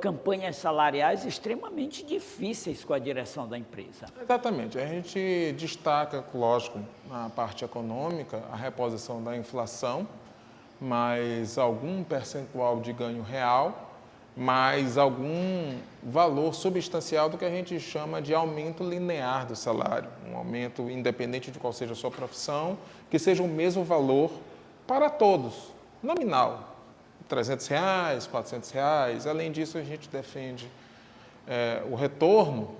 campanhas salariais extremamente difíceis com a direção da empresa. Exatamente. A gente destaca, lógico, na parte econômica, a reposição da inflação, mais algum percentual de ganho real, mais algum valor substancial do que a gente chama de aumento linear do salário, um aumento independente de qual seja a sua profissão, que seja o mesmo valor para todos, nominal, R$300, R$400. Além disso, a gente defende o retorno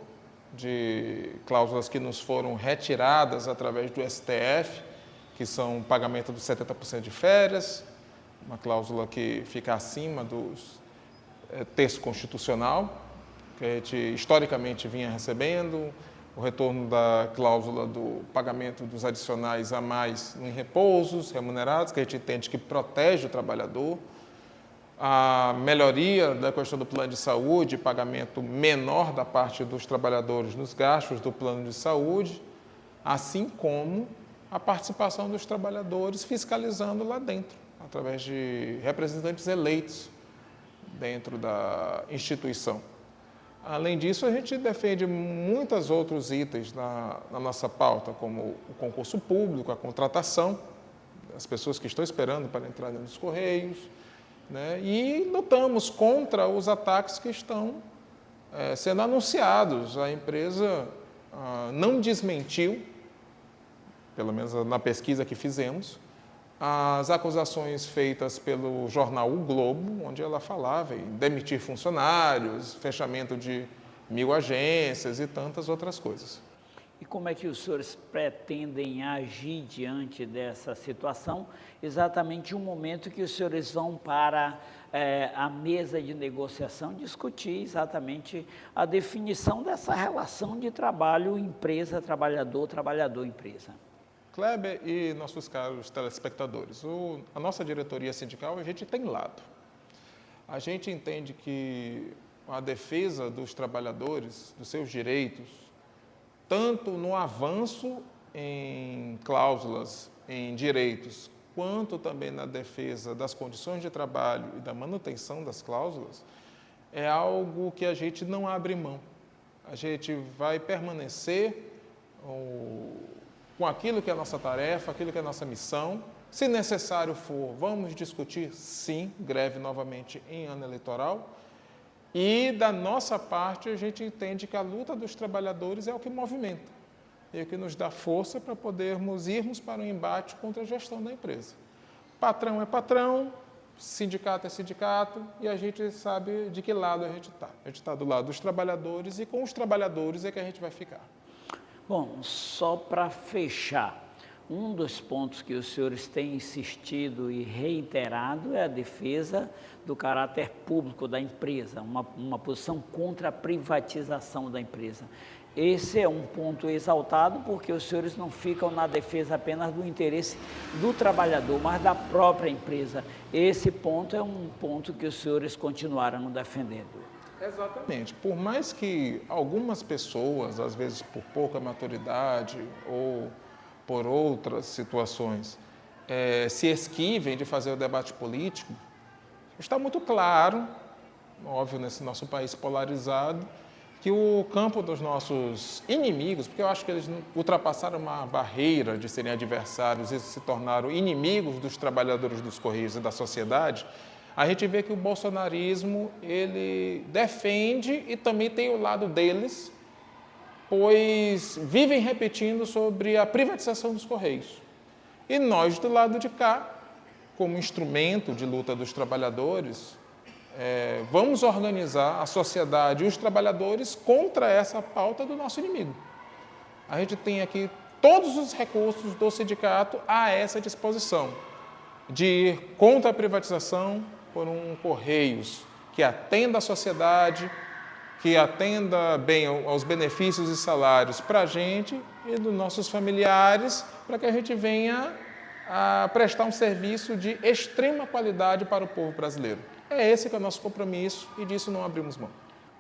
de cláusulas que nos foram retiradas através do STF, que são o pagamento dos 70% de férias, uma cláusula que fica acima dos texto constitucional, que a gente historicamente vinha recebendo, o retorno da cláusula do pagamento dos adicionais a mais em repousos remunerados, que a gente entende que protege o trabalhador, a melhoria da questão do plano de saúde, pagamento menor da parte dos trabalhadores nos gastos do plano de saúde, assim como a participação dos trabalhadores fiscalizando lá dentro, através de representantes eleitos dentro da instituição. Além disso, a gente defende muitos outros itens na nossa pauta, como o concurso público, a contratação, as pessoas que estão esperando para entrar nos Correios, né? E lutamos contra os ataques que estão sendo anunciados. A empresa não desmentiu, pelo menos na pesquisa que fizemos, as acusações feitas pelo jornal O Globo, onde ela falava em demitir funcionários, fechamento de 1.000 agências e tantas outras coisas. E como é que os senhores pretendem agir diante dessa situação? Exatamente um momento que os senhores vão para a mesa de negociação discutir exatamente a definição dessa relação de trabalho empresa-trabalhador, trabalhador-empresa. Kleber e nossos caros telespectadores, a nossa diretoria sindical, a gente tem lado. A gente entende que a defesa dos trabalhadores, dos seus direitos, tanto no avanço em cláusulas, em direitos, quanto também na defesa das condições de trabalho e da manutenção das cláusulas, é algo que a gente não abre mão. A gente vai permanecer com aquilo que é a nossa tarefa, aquilo que é a nossa missão. Se necessário for, vamos discutir, sim, greve novamente em ano eleitoral. E, da nossa parte, a gente entende que a luta dos trabalhadores é o que movimenta, é o que nos dá força para podermos irmos para um embate contra a gestão da empresa. Patrão é patrão, sindicato é sindicato, e a gente sabe de que lado a gente está. A gente está do lado dos trabalhadores e com os trabalhadores é que a gente vai ficar. Bom, só para fechar, um dos pontos que os senhores têm insistido e reiterado é a defesa do caráter público da empresa, uma posição contra a privatização da empresa. Esse é um ponto exaltado porque os senhores não ficam na defesa apenas do interesse do trabalhador, mas da própria empresa. Esse ponto é um ponto que os senhores continuaram defendendo. Exatamente. Por mais que algumas pessoas, às vezes por pouca maturidade ou por outras situações, se esquivem de fazer o debate político, está muito claro, óbvio, nesse nosso país polarizado, que o campo dos nossos inimigos, porque eu acho que eles ultrapassaram uma barreira de serem adversários e se tornaram inimigos dos trabalhadores dos Correios e da sociedade, a gente vê que o bolsonarismo, ele defende e também tem o lado deles, pois vivem repetindo sobre a privatização dos Correios. E nós, do lado de cá, como instrumento de luta dos trabalhadores, vamos organizar a sociedade e os trabalhadores contra essa pauta do nosso inimigo. A gente tem aqui todos os recursos do sindicato a essa disposição, de ir contra a privatização por um Correios que atenda a sociedade, que atenda bem aos benefícios e salários para a gente e dos nossos familiares, para que a gente venha a prestar um serviço de extrema qualidade para o povo brasileiro. É esse que é o nosso compromisso e disso não abrimos mão.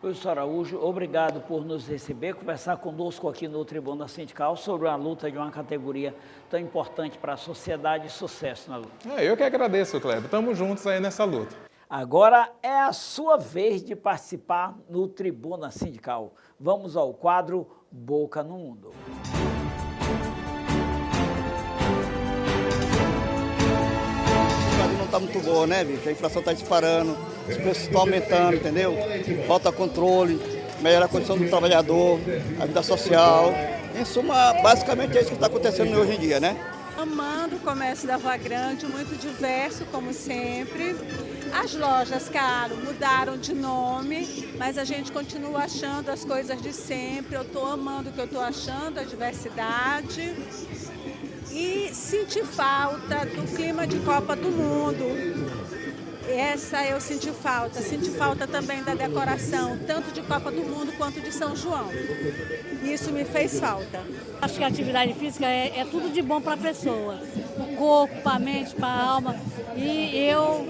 Professor Araújo, obrigado por nos receber, conversar conosco aqui no Tribuna Sindical sobre a luta de uma categoria tão importante para a sociedade e sucesso na luta. Eu que agradeço, Kleber. Estamos juntos aí nessa luta. Agora é a sua vez de participar no Tribuna Sindical. Vamos ao quadro Boca no Mundo. Não está muito boa, né, bicho? A inflação está disparando, os preços estão aumentando, entendeu? Falta controle, melhorar a condição do trabalhador, a vida social. Em suma, basicamente é isso que está acontecendo hoje em dia, né? Amando o comércio da Rua Grande, muito diverso, como sempre. As lojas, claro, mudaram de nome, mas a gente continua achando as coisas de sempre. Eu estou amando o que eu estou achando, a diversidade. E senti falta do clima de Copa do Mundo. Essa eu senti falta também da decoração, tanto de Copa do Mundo quanto de São João. Isso me fez falta. Acho que a atividade física é tudo de bom para a pessoa, para o corpo, para a mente, para a alma. E eu,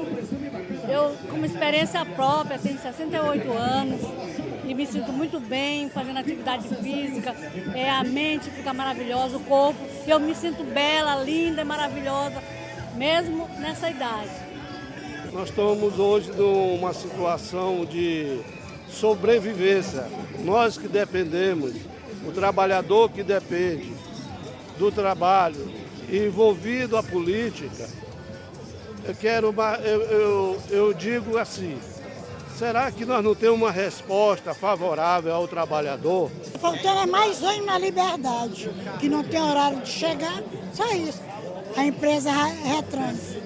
como experiência própria, tenho 68 anos e me sinto muito bem fazendo atividade física. A mente fica maravilhosa, o corpo. Eu me sinto bela, linda e maravilhosa, mesmo nessa idade. Nós estamos hoje numa situação de sobrevivência. Nós que dependemos, o trabalhador que depende do trabalho, envolvido a política, eu digo assim, será que nós não temos uma resposta favorável ao trabalhador? Faltando é mais hoje na liberdade, que não tem horário de chegar, só isso. A empresa retrans.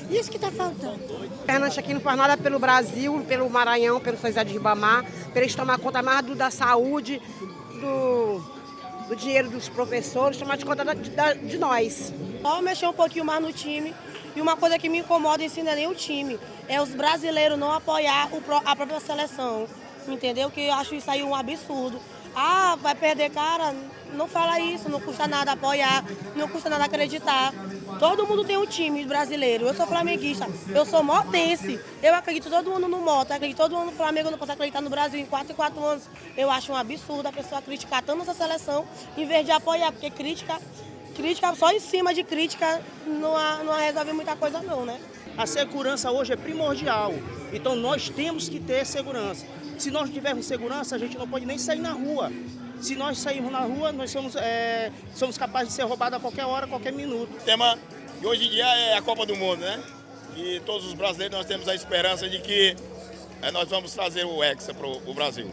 Isso que está faltando. Fernandes aqui não faz nada pelo Brasil, pelo Maranhão, pelo São José de Ribamar, para eles tomar conta mais da saúde, do dinheiro dos professores, tomar conta de nós. Só mexer um pouquinho mais no time. E uma coisa que me incomoda em si não é nem o time, é os brasileiros não apoiar a própria seleção, entendeu? Que eu acho isso aí um absurdo. Ah, vai perder, cara, não fala isso, não custa nada apoiar, não custa nada acreditar. Todo mundo tem um time brasileiro, eu sou flamenguista, eu sou motense, eu acredito todo mundo no Mota, acredito todo mundo no Flamengo, eu não posso acreditar no Brasil em 4 em 4 anos. Eu acho um absurdo a pessoa criticar tanto essa seleção, em vez de apoiar, porque crítica só em cima de crítica não resolve muita coisa não, né? A segurança hoje é primordial, então nós temos que ter segurança. Se nós não tivermos segurança, a gente não pode nem sair na rua. Se nós sairmos na rua, nós somos capazes de ser roubados a qualquer hora, a qualquer minuto. O tema de hoje em dia é a Copa do Mundo, né? E todos os brasileiros nós temos a esperança de que nós vamos trazer o Hexa para o Brasil.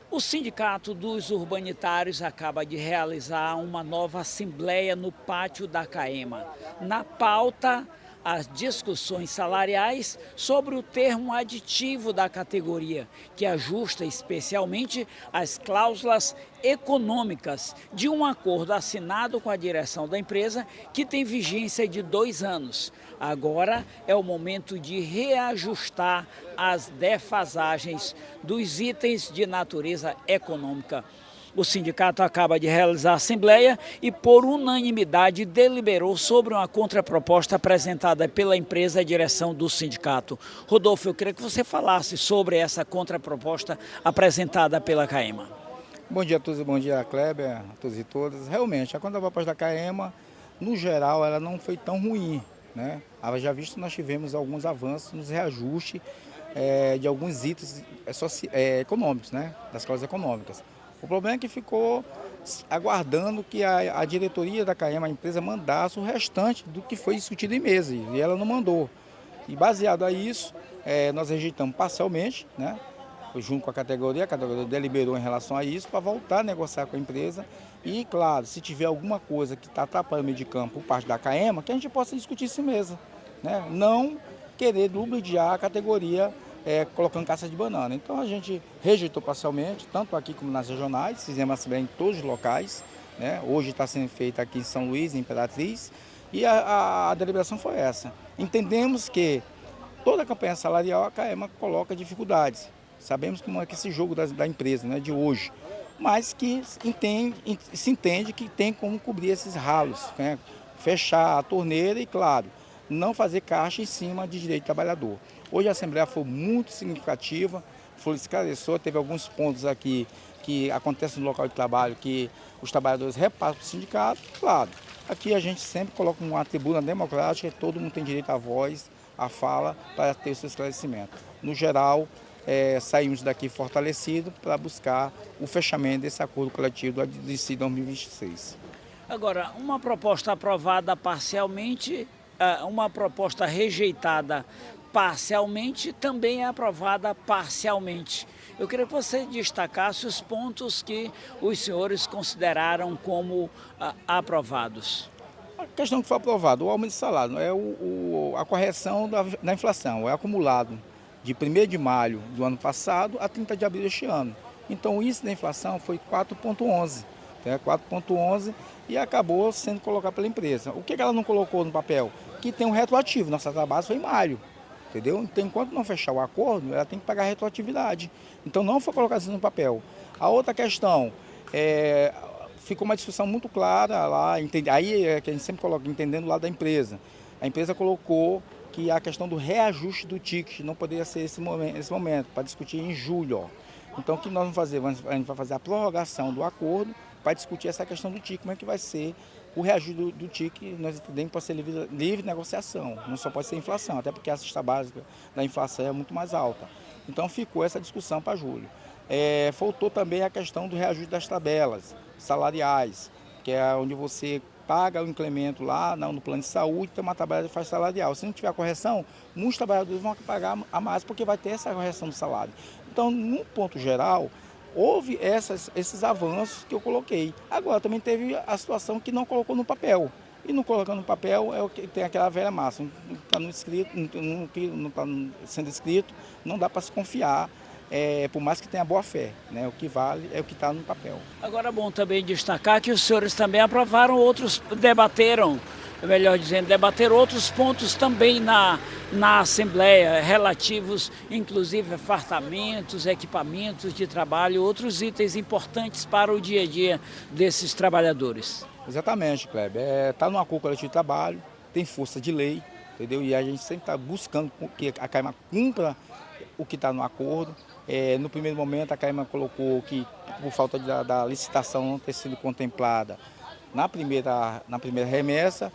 O Sindicato dos Urbanitários acaba de realizar uma nova assembleia no pátio da CAEMA. Na pauta, as discussões salariais sobre o termo aditivo da categoria, que ajusta especialmente as cláusulas econômicas de um acordo assinado com a direção da empresa que tem vigência de 2 anos. Agora é o momento de reajustar as defasagens dos itens de natureza econômica. O sindicato acaba de realizar a assembleia e, por unanimidade, deliberou sobre uma contraproposta apresentada pela empresa e direção do sindicato. Rodolfo, eu queria que você falasse sobre essa contraproposta apresentada pela CAEMA. Bom dia a todos, bom dia Kleber, a todos e todas. Realmente, a contraproposta da CAEMA, no geral, ela não foi tão ruim, né? Já visto, nós tivemos alguns avanços nos reajustes de alguns itens econômicos, né? Das cláusulas econômicas. O problema é que ficou aguardando que a diretoria da CAEMA, a empresa, mandasse o restante do que foi discutido em mesa, e ela não mandou. E baseado a isso, nós rejeitamos parcialmente, né? Junto com a categoria deliberou em relação a isso para voltar a negociar com a empresa. E, claro, se tiver alguma coisa que está atrapalhando o meio de campo por parte da CAEMA, que a gente possa discutir isso em mesa, né? Não querer lubrificar a categoria colocando caça de banana. Então a gente rejeitou parcialmente, tanto aqui como nas regionais, fizemos assembleia em todos os locais, né? Hoje está sendo feita aqui em São Luís, em Imperatriz, e a deliberação foi essa. Entendemos que toda a campanha salarial a CAEMA coloca dificuldades. Sabemos como é que esse jogo da empresa, né, de hoje, mas que se entende que tem como cobrir esses ralos, né? Fechar a torneira e, claro, não fazer caixa em cima de direito do trabalhador. Hoje a Assembleia foi muito significativa, foi esclarecedor, teve alguns pontos aqui que acontecem no local de trabalho que os trabalhadores repassam para o sindicato. Claro, aqui a gente sempre coloca uma tribuna democrática, todo mundo tem direito à voz, à fala, para ter o seu esclarecimento. No geral, saímos daqui fortalecidos para buscar o fechamento desse acordo coletivo do ADC 2026. Agora, uma proposta aprovada parcialmente, uma proposta rejeitada parcialmente, também é aprovada parcialmente. Eu queria que você destacasse os pontos que os senhores consideraram como aprovados. A questão que foi aprovada, o aumento de salário, é a correção da inflação, é acumulado de 1º de maio do ano passado a 30 de abril deste ano. Então o índice da inflação foi 4,11, 4,11 e acabou sendo colocado pela empresa. O que ela não colocou no papel? Que tem um retroativo, nossa base foi em maio. Entendeu? Então, enquanto não fechar o acordo, ela tem que pagar a retroatividade. Então, não foi colocado isso no papel. A outra questão, ficou uma discussão muito clara lá, aí é que a gente sempre coloca, entendendo o lado da empresa. A empresa colocou que a questão do reajuste do ticket não poderia ser esse momento para discutir em julho. Ó. Então, o que nós vamos fazer? A gente vai fazer a prorrogação do acordo para discutir essa questão do ticket, como é que vai ser o reajuste do TIC, nós entendemos que pode ser livre negociação, não só pode ser inflação, até porque a cesta básica da inflação é muito mais alta. Então ficou essa discussão para julho. Faltou também a questão do reajuste das tabelas salariais, que é onde você paga o incremento lá no plano de saúde, tem uma tabela de faixa salarial. Se não tiver a correção, muitos trabalhadores vão pagar a mais porque vai ter essa correção do salário. Então, num ponto geral, houve esses avanços que eu coloquei. Agora, também teve a situação que não colocou no papel. E não colocando no papel é o que tem aquela velha máxima. Não está no escrito, não está sendo escrito, não dá para se confiar, por mais que tenha boa fé. Né? O que vale é o que está no papel. Agora é bom também destacar que os senhores também aprovaram debateram outros pontos também na Assembleia, relativos inclusive a fartamentos, equipamentos de trabalho, outros itens importantes para o dia a dia desses trabalhadores. Exatamente, Kleber. Está no acordo coletivo de trabalho, tem força de lei, entendeu? E a gente sempre está buscando que a CAEMA cumpra o que está no acordo. No primeiro momento, a CAEMA colocou que, por falta da licitação não ter sido contemplada na primeira remessa,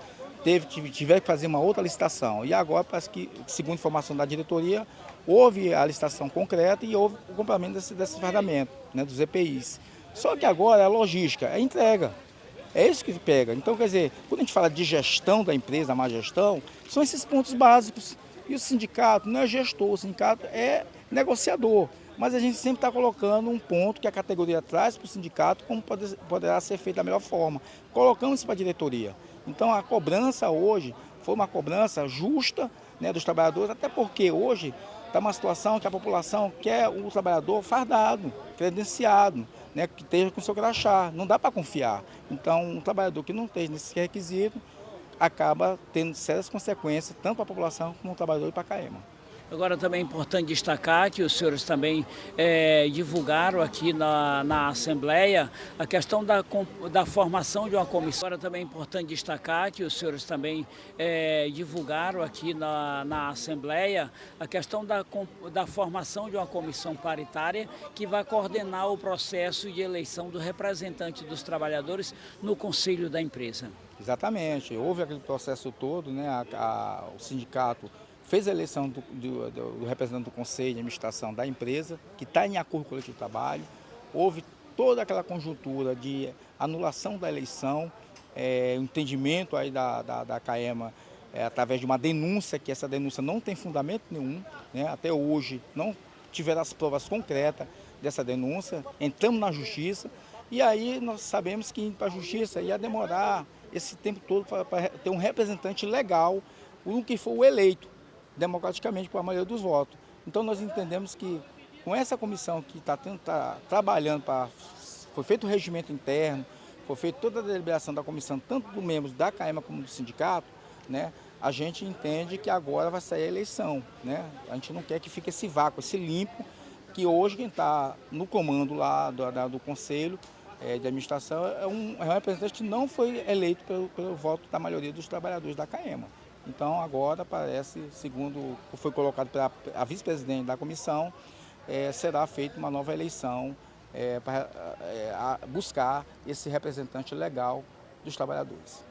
tiver que fazer uma outra licitação. E agora, parece que, segundo informação da diretoria, houve a licitação concreta e houve o complemento desse fardamento, né, dos EPIs. Só que agora a logística, a entrega. É isso que pega. Então, quer dizer, quando a gente fala de gestão da empresa, má gestão, são esses pontos básicos. E o sindicato não é gestor, o sindicato é negociador. Mas a gente sempre está colocando um ponto que a categoria traz para o sindicato, como poderá ser feito da melhor forma. Colocamos isso para a diretoria. Então a cobrança hoje foi uma cobrança justa, né, dos trabalhadores, até porque hoje está uma situação que a população quer o trabalhador fardado, credenciado, né, que esteja com seu crachá. Não dá para confiar. Então um trabalhador que não esteja nesse requisito acaba tendo sérias consequências, tanto para a população como para o trabalhador e para a CAEMA. Agora também é importante destacar que os senhores também divulgaram aqui na Assembleia a questão da formação de uma comissão. Agora também é importante destacar que os senhores também divulgaram aqui na Assembleia a questão da formação de uma comissão paritária que vai coordenar o processo de eleição do representante dos trabalhadores no Conselho da empresa. Exatamente, houve aquele processo todo, né? O sindicato fez a eleição do representante do Conselho de Administração da empresa, que está em acordo coletivo de trabalho. Houve toda aquela conjuntura de anulação da eleição, entendimento aí da CAEMA através de uma denúncia, que essa denúncia não tem fundamento nenhum, né? Até hoje não tiveram as provas concretas dessa denúncia, entramos na justiça e aí nós sabemos que indo para a justiça ia demorar esse tempo todo para ter um representante legal, o que for o eleito democraticamente por a maioria dos votos. Então nós entendemos que com essa comissão que está trabalhando, foi feito o regimento interno, foi feita toda a deliberação da comissão, tanto dos membros da CAEMA como do sindicato, né, a gente entende que agora vai sair a eleição. Né? A gente não quer que fique esse vácuo, esse limpo, que hoje quem está no comando lá do Conselho de Administração é um representante que não foi eleito pelo voto da maioria dos trabalhadores da CAEMA. Então agora parece, segundo foi colocado pela a vice-presidente da comissão, será feita uma nova eleição para buscar esse representante legal dos trabalhadores.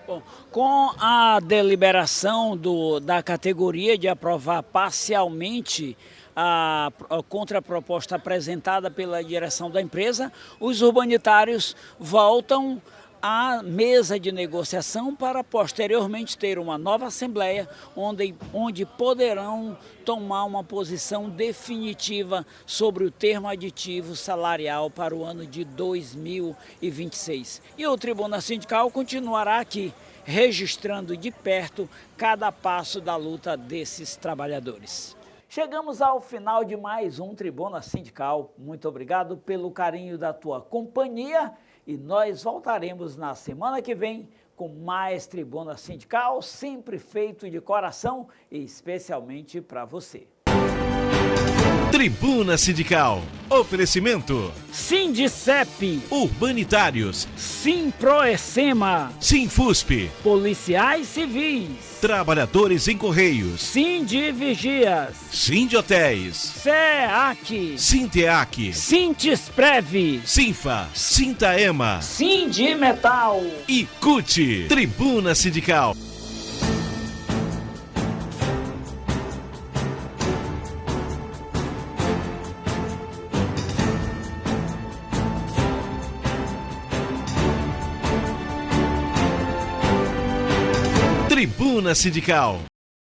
Bom, com a deliberação da categoria de aprovar parcialmente a contraproposta apresentada pela direção da empresa, os urbanitários voltam à mesa de negociação para posteriormente ter uma nova assembleia onde poderão tomar uma posição definitiva sobre o termo aditivo salarial para o ano de 2026. E o Tribuna Sindical continuará aqui, registrando de perto cada passo da luta desses trabalhadores. Chegamos ao final de mais um Tribuna Sindical. Muito obrigado pelo carinho da tua companhia e nós voltaremos na semana que vem com mais Tribuna Sindical, sempre feito de coração e especialmente para você. Tribuna Sindical. Oferecimento. Sindicep. Urbanitários. Simproecema. Sinfusp. Policiais civis. Trabalhadores em Correios. Sindivigias. Sindhotéis. SEAC. Sinteac. Sintisprev. Sinfa. Sintaema. Sindimetal. E CUT. Tribuna Sindical. Tribuna Sindical.